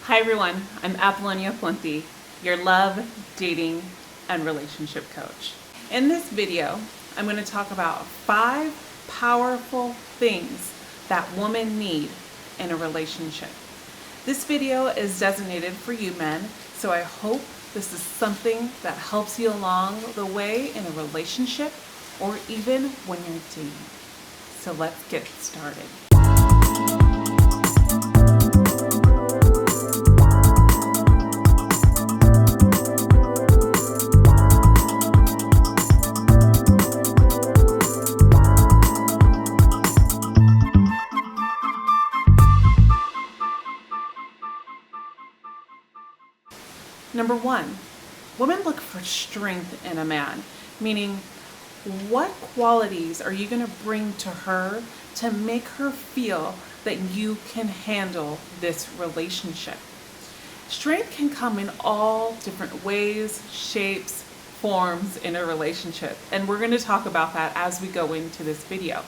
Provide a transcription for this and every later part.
Hi everyone, I'm Apollonia Ponti, your love, dating, and relationship coach. In this video, I'm going to talk about 5 powerful things that women need in a relationship. This video is designated for you men, so I hope this is something that helps you along the way in a relationship or even when you're dating. So let's get started. Number 1, women look for strength in a man, meaning what qualities are you going to bring to her to make her feel that you can handle this relationship? Strength can come in all different ways, shapes, forms in a relationship, and we're going to talk about that as we go into this video.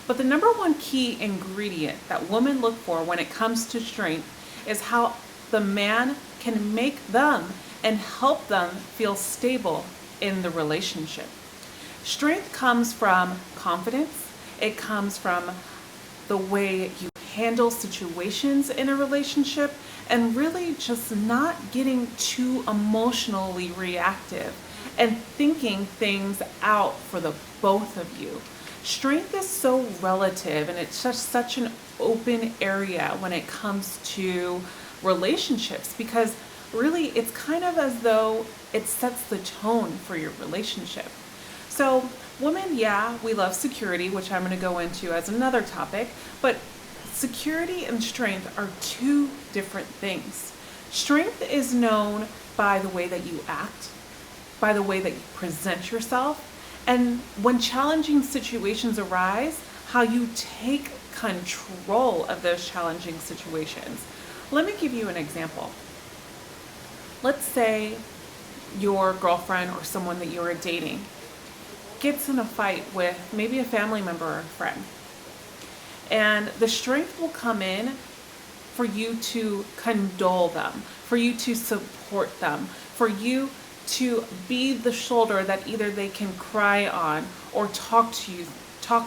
But the number 1 key ingredient that women look for when it comes to strength is how the man can make them and help them feel stable in the relationship. Strength comes from confidence. It comes from the way you handle situations in a relationship and really just not getting too emotionally reactive and thinking things out for the both of you. Strength is so relative, and it's just such an open area when it comes to relationships, because really it's kind of as though it sets the tone for your relationship. So women, yeah, we love security, which I'm going to go into as another topic, but security and strength are 2 different things. Strength is known by the way that you act, by the way that you present yourself, and when challenging situations arise, how you take control of those challenging situations. Let me give you an example. Let's say your girlfriend or someone that you are dating gets in a fight with maybe a family member or a friend. And the strength will come in for you to condole them, for you to support them, for you to be the shoulder that either they can cry on or talk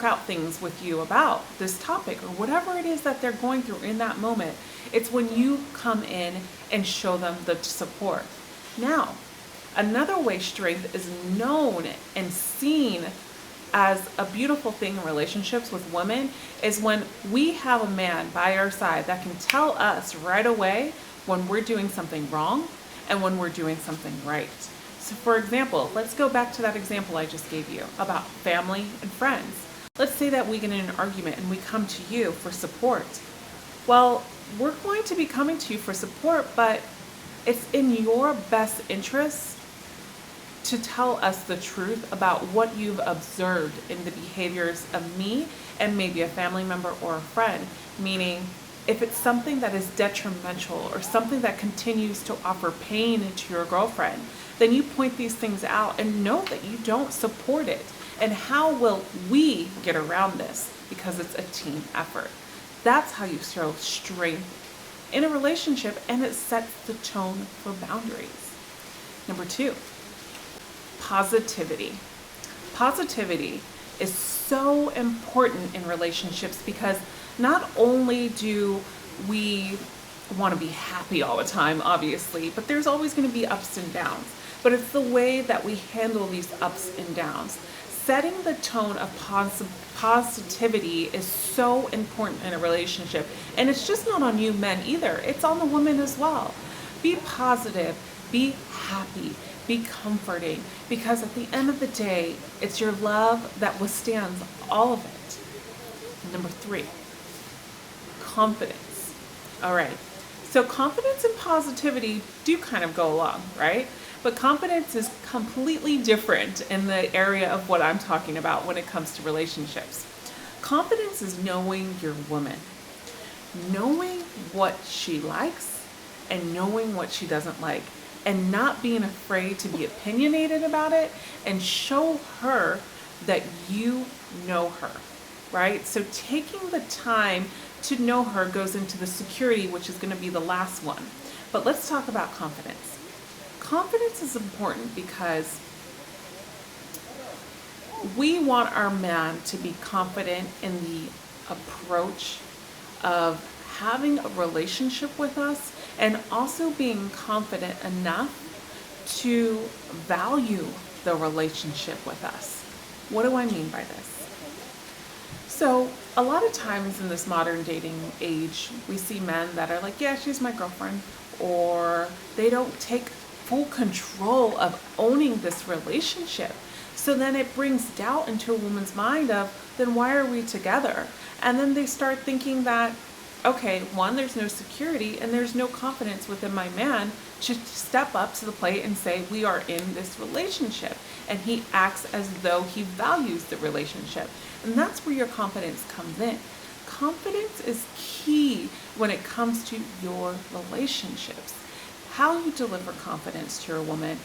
out things with you about this topic or whatever it is that they're going through in that moment. It's when you come in and show them the support. Now, another way strength is known and seen as a beautiful thing in relationships with women is when we have a man by our side that can tell us right away when we're doing something wrong and when we're doing something right. So for example, let's go back to that example I just gave you about family and friends. Let's say that we get in an argument and we come to you for support. Well, we're going to be coming to you for support, but it's in your best interest to tell us the truth about what you've observed in the behaviors of me and maybe a family member or a friend. Meaning, if it's something that is detrimental or something that continues to offer pain to your girlfriend, then you point these things out and know that you don't support it. And how will we get around this? Because it's a team effort. That's how you show strength in a relationship, and it sets the tone for boundaries. Number 2, positivity. Positivity is so important in relationships because not only do we want to be happy all the time, obviously, but there's always going to be ups and downs. But it's the way that we handle these ups and downs. Setting the tone of positivity is so important in a relationship. And it's just not on you men either. It's on the women as well. Be positive, be happy, be comforting, because at the end of the day, it's your love that withstands all of it. Number 3, confidence. All right. So confidence and positivity do kind of go along, right? But confidence is completely different in the area of what I'm talking about when it comes to relationships. Confidence is knowing your woman, knowing what she likes and knowing what she doesn't like, and not being afraid to be opinionated about it and show her that you know her, right? So taking the time to know her goes into the security, which is going to be the last one. But let's talk about confidence. Confidence is important because we want our man to be confident in the approach of having a relationship with us, and also being confident enough to value the relationship with us. What do I mean by this? So a lot of times in this modern dating age, we see men that are like, yeah, she's my girlfriend, or they don't take full control of owning this relationship. So then it brings doubt into a woman's mind of, then why are we together? And then they start thinking that, okay, one, there's no security and there's no confidence within my man to step up to the plate and say, we are in this relationship. And he acts as though he values the relationship. And that's where your confidence comes in. Confidence is key when it comes to your relationships. How you deliver confidence to your woman,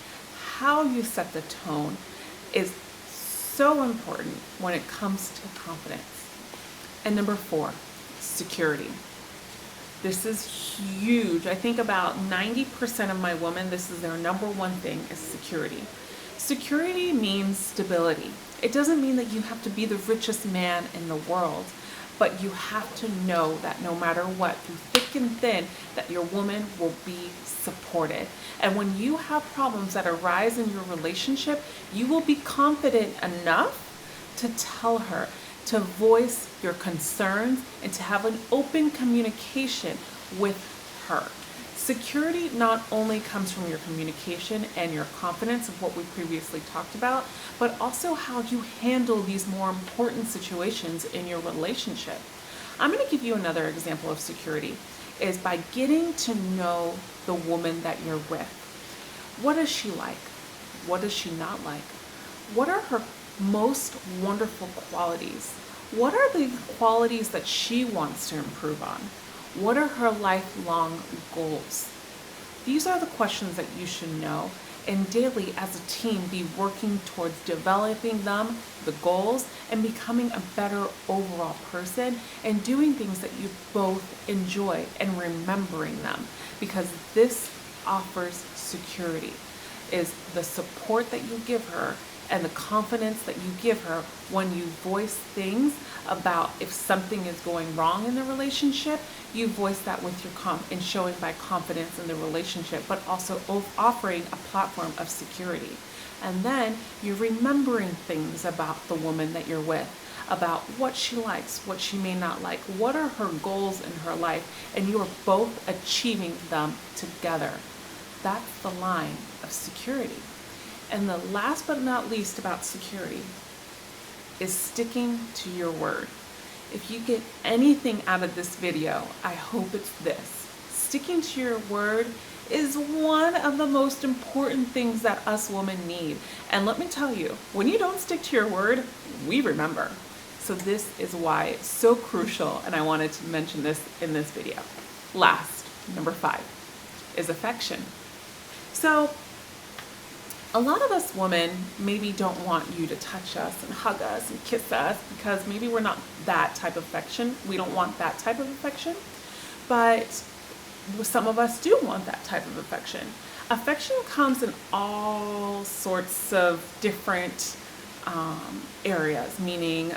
how you set the tone is so important when it comes to confidence. And number 4, security. This is huge. I think about 90% of my women, this is their number one thing, is security. Security means stability. It doesn't mean that you have to be the richest man in the world, but you have to know that no matter what, through thick and thin, that your woman will be supported. And when you have problems that arise in your relationship, you will be confident enough to tell her, to voice your concerns, and to have an open communication with her. Security not only comes from your communication and your confidence of what we previously talked about, but also how you handle these more important situations in your relationship. I'm going to give you another example of security, is by getting to know the woman that you're with. What is she like? What does she not like? What are her most wonderful qualities? What are the qualities that she wants to improve on? What are her lifelong goals? These are the questions that you should know, and daily as a team be working towards developing them, the goals, and becoming a better overall person, and doing things that you both enjoy and remembering them, because this offers security, is the support that you give her and the confidence that you give her when you voice things about if something is going wrong in the relationship. You voice that with your and showing by confidence in the relationship, but also offering a platform of security. And then you're remembering things about the woman that you're with, about what she likes, what she may not like, what are her goals in her life, and you are both achieving them together. That's the line of security. And the last but not least about security is sticking to your word. If you get anything out of this video, I hope it's this. Sticking to your word is one of the most important things that us women need. And let me tell you, when you don't stick to your word, we remember. So this is why it's so crucial, and I wanted to mention this in this video. Last, number 5, is affection. So a lot of us women maybe don't want you to touch us and hug us and kiss us because maybe we're not that type of affection. We don't want that type of affection. But some of us do want that type of affection. Affection comes in all sorts of different areas, meaning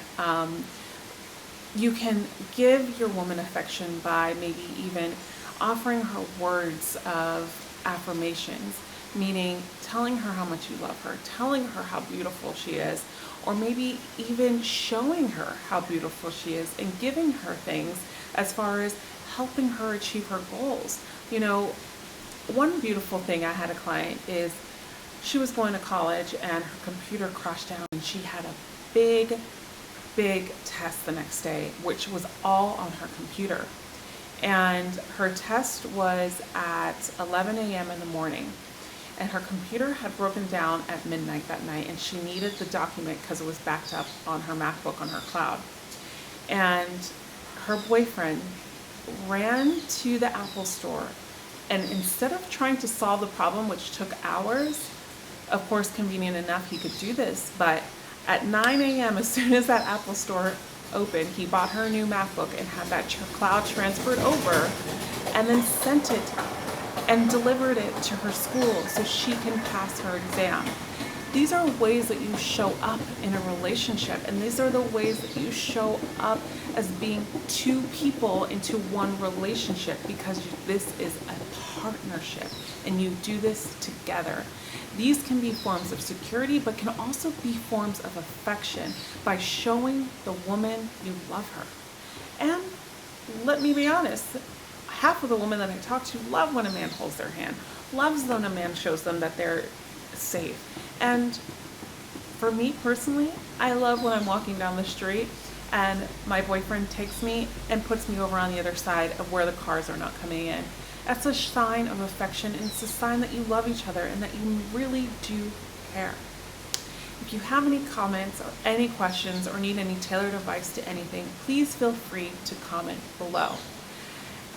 you can give your woman affection by maybe even offering her words of affirmations, meaning telling her how much you love her, telling her how beautiful she is, or maybe even showing her how beautiful she is and giving her things as far as helping her achieve her goals. You know, one beautiful thing, I had a client, is she was going to college and her computer crashed down and she had a big test the next day, which was all on her computer. And her test was at 11 a.m. in the morning. And her computer had broken down at midnight that night, and she needed the document because it was backed up on her MacBook on her cloud. And her boyfriend ran to the Apple store, and instead of trying to solve the problem, which took hours, of course, convenient enough, he could do this, but at 9 a.m., as soon as that Apple store open. He bought her a new MacBook and had that cloud transferred over, and then sent it and delivered it to her school so she can pass her exam. These are ways that you show up in a relationship, and these are the ways that you show up as being two people into one relationship, because this is a partnership and you do this together. These can be forms of security, but can also be forms of affection by showing the woman you love her. And let me be honest, half of the women that I talk to love when a man holds their hand, loves when a man shows them that they're safe. And for me personally, I love when I'm walking down the street and my boyfriend takes me and puts me over on the other side of where the cars are not coming in. That's a sign of affection, and it's a sign that you love each other and that you really do care. If you have any comments or any questions or need any tailored advice to anything, please feel free to comment below.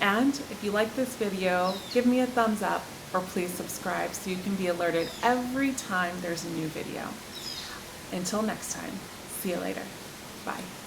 And if you like this video, give me a thumbs up, or please subscribe so you can be alerted every time there's a new video. Until next time, see you later. Bye.